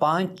5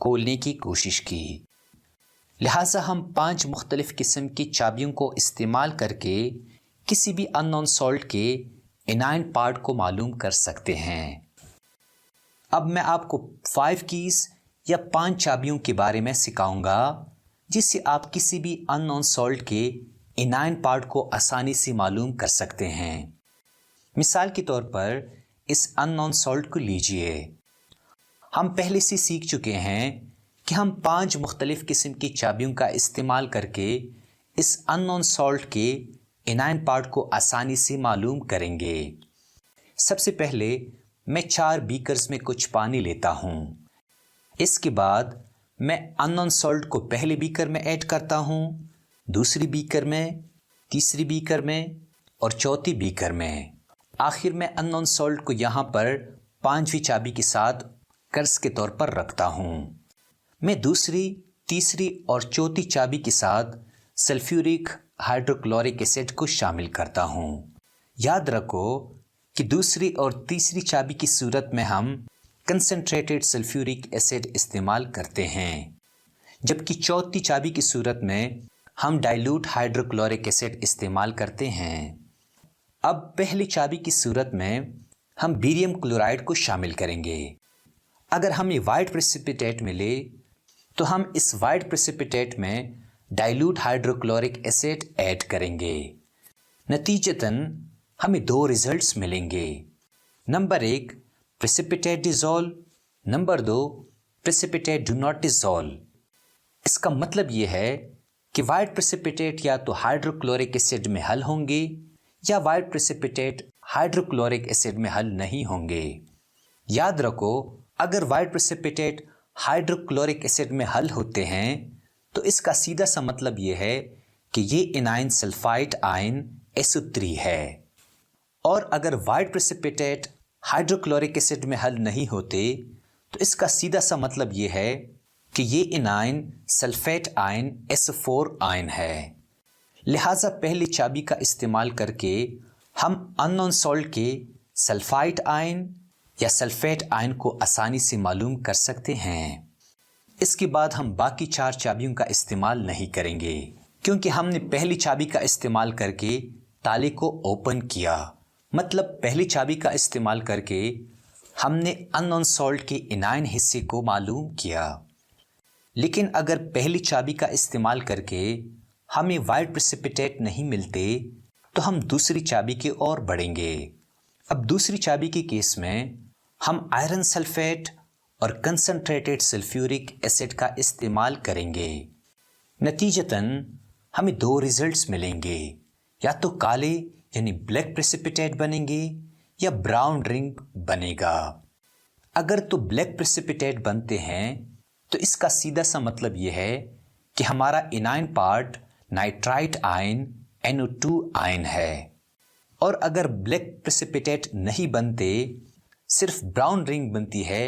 کھولنے کی کوشش کی۔ لہٰذا ہم 5 مختلف قسم کی چابیوں کو استعمال کر کے کسی بھی ان نون سالٹ کے انائن پارٹ کو معلوم کر سکتے ہیں۔ اب میں آپ کو 5 کیز یا 5 چابیوں کے بارے میں سکھاؤں گا جس سے آپ کسی بھی ان نون سالٹ کے انائن پارٹ کو آسانی سے معلوم کر سکتے ہیں۔ مثال کے طور پر اس ان نون سالٹ کو لیجئے۔ ہم پہلے سے سیکھ چکے ہیں کہ ہم 5 مختلف قسم کی چابیوں کا استعمال کر کے اس ان نون سالٹ کے انائن پارٹ کو آسانی سے معلوم کریں گے۔ سب سے پہلے میں 4 بیکرز میں کچھ پانی لیتا ہوں۔ اس کے بعد میں ان نون سالٹ کو پہلے بیکر میں ایڈ کرتا ہوں، دوسری بیکر میں، تیسری بیکر میں اور چوتھی بیکر میں۔ آخر میں ان نون سالٹ کو یہاں پر 5ویں چابی کے ساتھ قرض کے طور پر رکھتا ہوں۔ میں دوسری، تیسری اور چوتھی چابی کے ساتھ سلفیورک ہائیڈروکلورک ایسڈ کو شامل کرتا ہوں۔ یاد رکھو کہ دوسری اور تیسری چابی کی صورت میں ہم کنسنٹریٹڈ سلفیورک ایسڈ استعمال کرتے ہیں، جبکہ چوتھی چابی کی صورت میں ہم ڈائلوٹ ہائیڈروکلورک ایسڈ استعمال کرتے ہیں۔ اب پہلی چابی کی صورت میں ہم بیریم کلورائڈ کو شامل کریں گے۔ اگر ہمیں وائٹ پریسیپیٹیٹ ملے تو ہم اس وائٹ پریسیپیٹیٹ میں ڈائلوٹ ہائیڈروکلورک ایسڈ ایڈ کریں گے۔ نتیجتاً ہمیں 2 ریزلٹس ملیں گے۔ Number 1 precipitate dissolve, number 2 precipitate do not dissolve. اس کا مطلب یہ ہے کہ وائٹ پریسیپیٹیٹ یا تو ہائیڈروکلورک ایسڈ میں حل ہوں گے یا وائٹ پریسیپیٹیٹ ہائیڈروکلورک ایسڈ میں حل نہیں ہوں گے۔ یاد رکھو اگر وائٹ پریسیپیٹیٹ ہائیڈروکلورک ایسڈ میں حل ہوتے ہیں تو اس کا سیدھا سا مطلب یہ ہے کہ یہ انائن سلفائٹ آئن SO3 ہے، اور اگر وائٹ پریسیپیٹیٹ ہائیڈروکلورک ایسڈ میں حل نہیں ہوتے تو اس کا سیدھا سا مطلب یہ ہے کہ یہ انائن سلفیٹ آئن SO4 آئن ہے۔ لہٰذا پہلی چابی کا استعمال کر کے ہم ان نون سالٹ کے سلفائٹ آئن یا سلفیٹ آئن کو آسانی سے معلوم کر سکتے ہیں۔ اس کے بعد ہم باقی 4 چابیوں کا استعمال نہیں کریں گے کیونکہ ہم نے پہلی چابی کا استعمال کر کے تالے کو اوپن کیا، مطلب پہلی چابی کا استعمال کر کے ہم نے ان نون سالٹ کے انائن حصے کو معلوم کیا۔ لیکن اگر پہلی چابی کا استعمال کر کے ہمیں وائٹ پریسیپیٹیٹ نہیں ملتے تو ہم دوسری چابی کی اور بڑھیں گے۔ اب دوسری چابی کے کیس میں ہم آئرن سلفیٹ اور کنسنٹریٹڈ سلفیورک ایسڈ کا استعمال کریں گے۔ نتیجتاً ہمیں 2 ریزلٹس ملیں گے، یا تو کالے یعنی بلیک پریسیپیٹیٹ بنیں گے یا براؤن رنگ بنے گا۔ اگر تو بلیک پریسیپیٹیٹ بنتے ہیں تو اس کا سیدھا سا مطلب یہ ہے کہ ہمارا انائن پارٹ نائٹرائٹ آئن NO2 آئن ہے، اور اگر بلیک پریسیپیٹیٹ نہیں بنتے، صرف براؤن رنگ بنتی ہے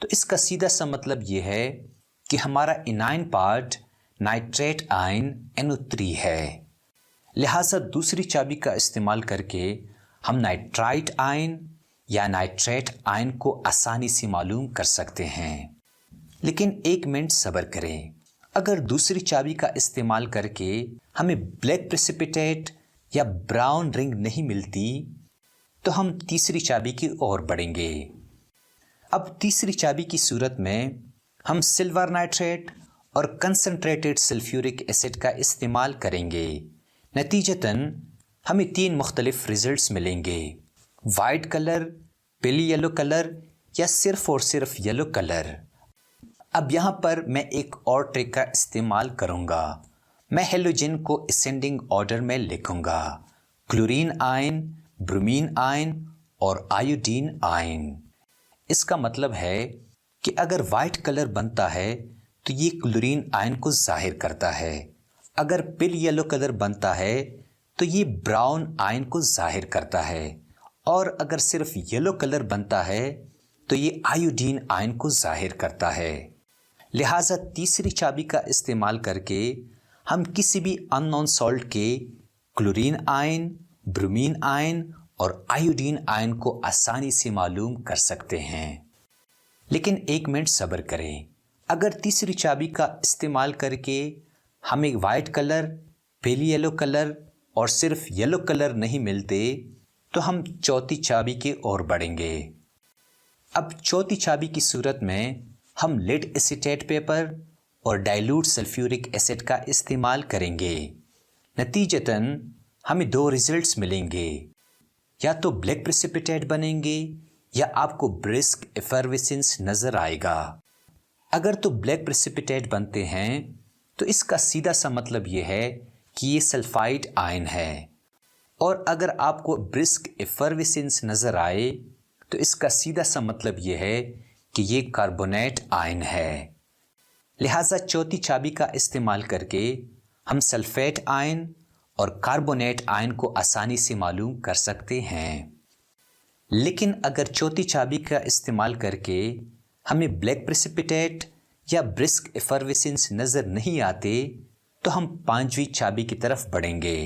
تو اس کا سیدھا سا مطلب یہ ہے کہ ہمارا انائن پارٹ نائٹریٹ آئن NO3 ہے۔ لہٰذا دوسری چابی کا استعمال کر کے ہم نائٹرائٹ آئن یا نائٹریٹ آئن کو آسانی سے معلوم کر سکتے ہیں۔ لیکن 1 منٹ صبر کریں، اگر دوسری چابی کا استعمال کر کے ہمیں بلیک پریسیپیٹیٹ یا براؤن رنگ نہیں ملتی تو ہم تیسری چابی کی اور بڑھیں گے۔ اب تیسری چابی کی صورت میں ہم سلور نائٹریٹ اور کنسنٹریٹڈ سلفیورک ایسڈ کا استعمال کریں گے۔ نتیجتاً ہمیں 3 مختلف ریزلٹس ملیں گے، وائٹ کلر، پل یلو کلر یا صرف اور صرف یلو کلر۔ اب یہاں پر میں ایک اور ٹرک کا استعمال کروں گا۔ میں ہیلوجن کو اسینڈنگ آرڈر میں لکھوں گا، کلورین آئن، برومین آئن اور آیوڈین آئن۔ اس کا مطلب ہے کہ اگر وائٹ کلر بنتا ہے تو یہ کلورین آئن کو ظاہر کرتا ہے، اگر پل یلو کلر بنتا ہے تو یہ براؤن آئن کو ظاہر کرتا ہے، اور اگر صرف یلو کلر بنتا ہے تو یہ آیوڈین آئن کو ظاہر کرتا ہے۔ لہٰذا تیسری چابی کا استعمال کر کے ہم کسی بھی ان نون سالٹ کے کلورین آئن، برومین آئن اور آیوڈین آئن کو آسانی سے معلوم کر سکتے ہیں۔ لیکن 1 منٹ صبر کریں، اگر تیسری چابی کا استعمال کر کے ہمیں وائٹ کلر، پیلی یلو کلر اور صرف یلو کلر نہیں ملتے تو ہم چوتھی چابی کی اور بڑھیں گے۔ اب چوتھی چابی کی صورت میں ہم لیڈ ایسیٹیٹ پیپر اور ڈائلوٹ سلفیورک ایسڈ کا استعمال کریں گے۔ نتیجتاً ہمیں دو ریزلٹس ملیں گے، یا تو بلیک پریسیپیٹیٹ بنیں گے یا آپ کو برسک ایفرویسنس نظر آئے گا۔ اگر تو بلیک پریسیپیٹیٹ بنتے ہیں تو اس کا سیدھا سا مطلب یہ ہے کہ یہ سلفائڈ آئن ہے، اور اگر آپ کو برسک ایفرویسنس نظر آئے تو اس کا سیدھا سا مطلب یہ ہے کہ یہ کاربونیٹ آئن ہے۔ لہٰذا چوتھی چابی کا استعمال کر کے ہم سلفیٹ آئن اور کاربونیٹ آئن کو آسانی سے معلوم کر سکتے ہیں۔ لیکن اگر چوتھی چابی کا استعمال کر کے ہمیں بلیک پریسیپیٹیٹ یا برسک ایفرویسنس نظر نہیں آتے تو ہم پانچویں چابی کی طرف بڑھیں گے۔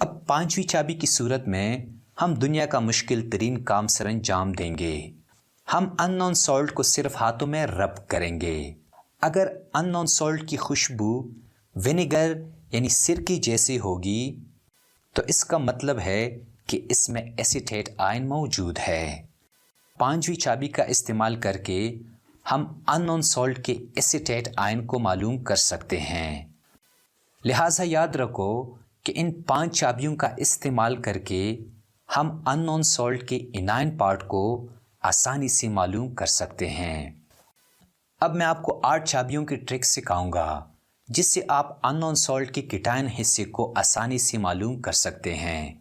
اب پانچویں چابی کی صورت میں ہم دنیا کا مشکل ترین کام سر انجام دیں گے۔ ہم ان نون سالٹ کو صرف ہاتھوں میں رب کریں گے۔ اگر ان نون سالٹ کی خوشبو ونیگر یعنی سرکے جیسی ہوگی تو اس کا مطلب ہے کہ اس میں ایسیٹیٹ آئن موجود ہے۔ پانچویں چابی کا استعمال کر کے ہم ان نون سالٹ کے ایسیٹیٹ آئن کو معلوم کر سکتے ہیں۔ لہٰذا یاد رکھو کہ ان پانچ چابیوں کا استعمال کر کے ہم ان نون سالٹ کے انائن پارٹ کو آسانی سے معلوم کر سکتے ہیں۔ اب میں آپ کو 8 چابیوں کی ٹرک سکھاؤں گا جس سے آپ ان نون سالٹ کے کیٹائن حصے کو آسانی سے معلوم کر سکتے ہیں۔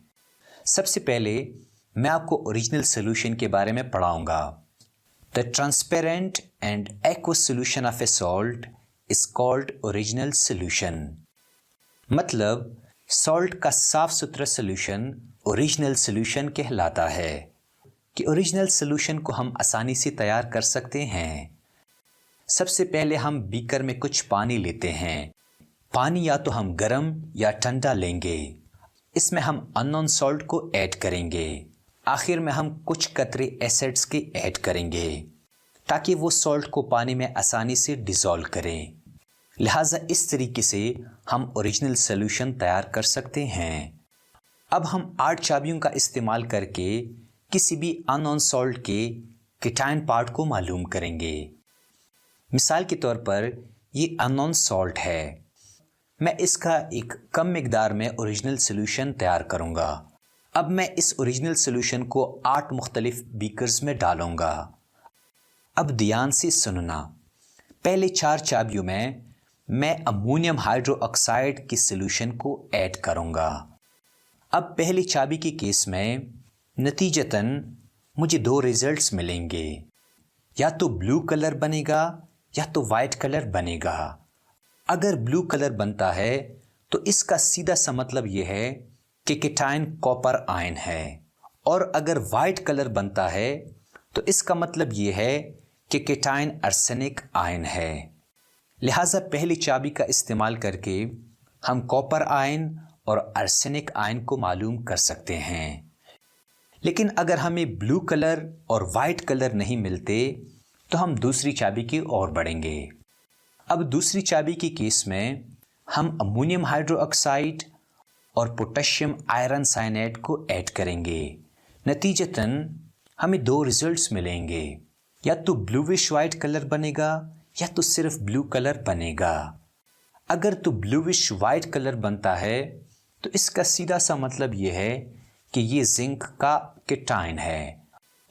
سب سے پہلے میں آپ کو اوریجنل سولوشن کے بارے میں پڑھاؤں گا۔ The transparent and aqueous solution of a salt is called original solution۔ مطلب سالٹ کا صاف ستھرا سولوشن اوریجنل سولوشن کہلاتا ہے کہ اوریجنل سولوشن کو ہم آسانی سے تیار کر سکتے ہیں۔ سب سے پہلے ہم بیکر میں کچھ پانی لیتے ہیں۔ پانی یا تو ہم گرم یا ٹھنڈا لیں گے۔ اس میں ہم ان نون سالٹ کو ایڈ کریں گے۔ آخر میں ہم کچھ قطرے ایسڈز کے ایڈ کریں گے تاکہ وہ سالٹ کو پانی میں آسانی سے ڈیزولو کریں۔ لہٰذا اس طریقے سے ہم اوریجنل سولوشن تیار کر سکتے ہیں۔ اب ہم 8 چابیوں کا استعمال کر کے کسی بھی ان نون سالٹ کے کیٹائن پارٹ کو معلوم کریں گے۔ مثال کے طور پر یہ ان نون سالٹ ہے۔ میں اس کا ایک کم مقدار میں اوریجنل سولوشن تیار کروں گا۔ اب میں اس اوریجنل سولوشن کو 8 مختلف بیکرز میں ڈالوں گا۔ اب دھیان سے سننا۔ پہلے 4 چابیوں میں امونیم ہائیڈرو آکسائڈ کی سولوشن کو ایڈ کروں گا۔ اب پہلی چابی کے کیس میں نتیجتاً مجھے 2 ریزلٹس ملیں گے، یا تو بلو کلر بنے گا یا تو وائٹ کلر بنے گا۔ اگر بلو کلر بنتا ہے تو اس کا سیدھا سا مطلب یہ ہے کہ کیٹائن کاپر آئن ہے، اور اگر وائٹ کلر بنتا ہے تو اس کا مطلب یہ ہے کہ کیٹائن ارسینک آئن ہے۔ لہٰذا پہلی چابی کا استعمال کر کے ہم کاپر آئن اور ارسینک آئن کو معلوم کر سکتے ہیں۔ لیکن اگر ہمیں بلو کلر اور وائٹ کلر نہیں ملتے تو ہم دوسری چابی کی اور بڑھیں گے۔ اب دوسری چابی کے کیس میں ہم امونیم ہائیڈرو آکسائڈ اور پوٹاشیم آئرن سائنائڈ کو ایڈ کریں گے۔ نتیجتاً ہمیں 2 ریزلٹس ملیں گے، یا تو بلوش وائٹ کلر بنے گا یا تو صرف بلو کلر بنے گا۔ اگر تو بلوش وائٹ کلر بنتا ہے تو اس کا سیدھا سا مطلب یہ ہے کہ یہ زنک کا کیٹائن ہے،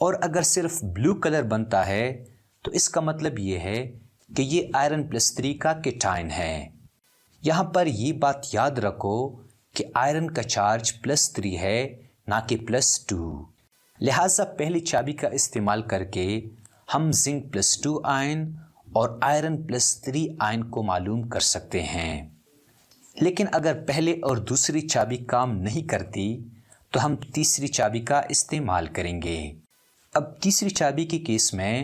اور اگر صرف بلو کلر بنتا ہے تو اس کا مطلب یہ ہے کہ یہ آئرن +3 کا کیٹائن ہے۔ یہاں پر یہ بات یاد رکھو کہ آئرن کا چارج +3 ہے نہ کہ +2۔ لہٰذا پہلی چابی کا استعمال کر کے ہم زنک +2 آئن اور آئرن +3 آئن کو معلوم کر سکتے ہیں۔ لیکن اگر پہلے اور دوسری چابی کام نہیں کرتی تو ہم تیسری چابی کا استعمال کریں گے۔ اب تیسری چابی کے کیس میں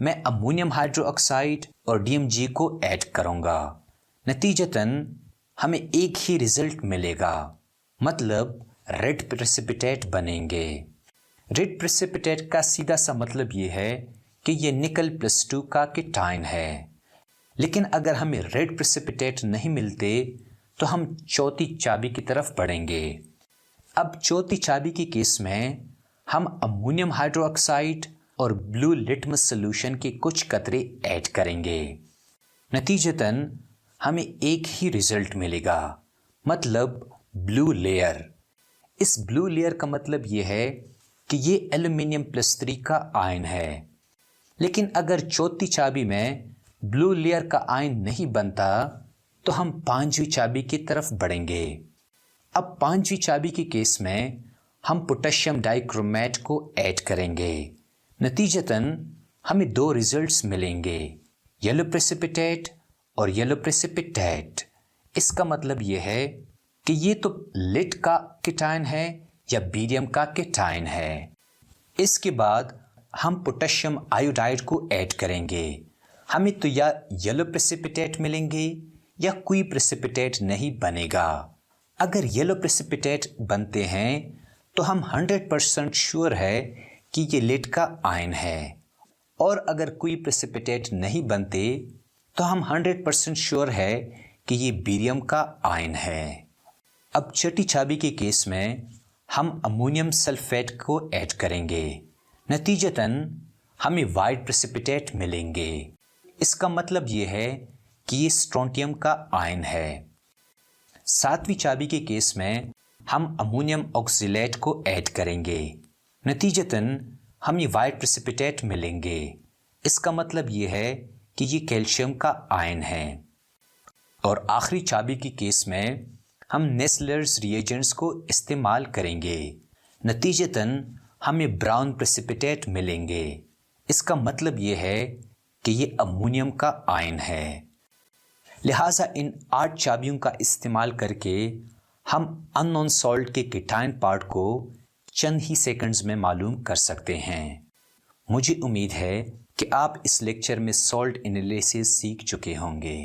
امونیم ہائیڈرو آکسائڈ اور DMG کو ایڈ کروں گا۔ نتیجتاً ہمیں ایک ہی رزلٹ ملے گا، مطلب ریڈ پریسیپیٹیٹ بنیں گے۔ ریڈ پریسیپیٹیٹ کا سیدھا سا مطلب یہ ہے کہ یہ نکل +2 کا کیٹائن ہے، لیکن اگر ہمیں ریڈ پریسپیٹیٹ نہیں ملتے تو ہم چوتھی چابی کی طرف بڑھیں گے۔ اب چوتھی چابی کی کیس میں ہم امونیم ہائیڈرو آکسائڈ اور بلو لٹمس سولوشن کے کچھ قطرے ایڈ کریں گے۔ نتیجتاً ہمیں ایک ہی رزلٹ ملے گا، مطلب بلو لیئر۔ اس بلو لیئر کا مطلب یہ ہے کہ یہ ایلومینیم +3 کا آئن ہے، لیکن اگر چوتھی چابی میں بلو لیئر کا آئن نہیں بنتا تو ہم پانچویں چابی کی طرف بڑھیں گے۔ اب پانچویں چابی کی کیس میں ہم پوٹیشیم ڈائی کرومیٹ کو ایڈ کریں گے۔ نتیجتاً ہمیں 2 ریزلٹس ملیں گے، یلو پریسپیٹیٹ اور یلو پریسپیٹیٹ۔ اس کا مطلب یہ ہے کہ یہ تو لٹ کا کیٹائن ہے یا بیریم کا کیٹائن ہے۔ اس کے بعد ہم پوٹیشیم آیوڈائڈ کو ایڈ کریں گے۔ ہمیں تو یا یلو پریسپیٹیٹ ملیں گے یا کوئی پریسپیٹیٹ نہیں بنے گا۔ اگر یلو پریسپیٹیٹ بنتے ہیں تو ہم 100% شیور ہے کہ یہ لٹ کا آئن ہے، اور اگر کوئی پریسپیٹیٹ نہیں بنتے تو ہم 100% شیور ہے کہ یہ بیریم کا آئن ہے۔ اب چھٹی چابی کے کیس میں ہم امونیم سلفیٹ کو ایڈ کریں گے۔ نتیجتاً ہمیں وائٹ پریسپیٹیٹ ملیں گے۔ اس کا مطلب یہ ہے کہ یہ اسٹرونٹیم کا آئن ہے۔ ساتویں چابی کے کیس میں ہم امونیم آکسیلیٹ کو ایڈ کریں گے۔ نتیجتاً ہمیں وائٹ پریسپیٹیٹ ملیں گے۔ اس کا مطلب یہ ہے کہ یہ کیلشیم کا آئن ہے۔ اور آخری چابی کی کیس میں ہم نیسلرز ری ایجنٹس کو استعمال کریں گے۔ نتیجتاً ہمیں براؤن پریسپیٹیٹ ملیں گے۔ اس کا مطلب یہ ہے کہ یہ امونیم کا آئن ہے۔ لہٰذا ان 8 چابیوں کا استعمال کر کے ہم ان نون سالٹ کے کیٹائن پارٹ کو چند ہی سیکنڈز میں معلوم کر سکتے ہیں۔ مجھے امید ہے کہ آپ اس لیکچر میں سالٹ انالیسس سیکھ چکے ہوں گے۔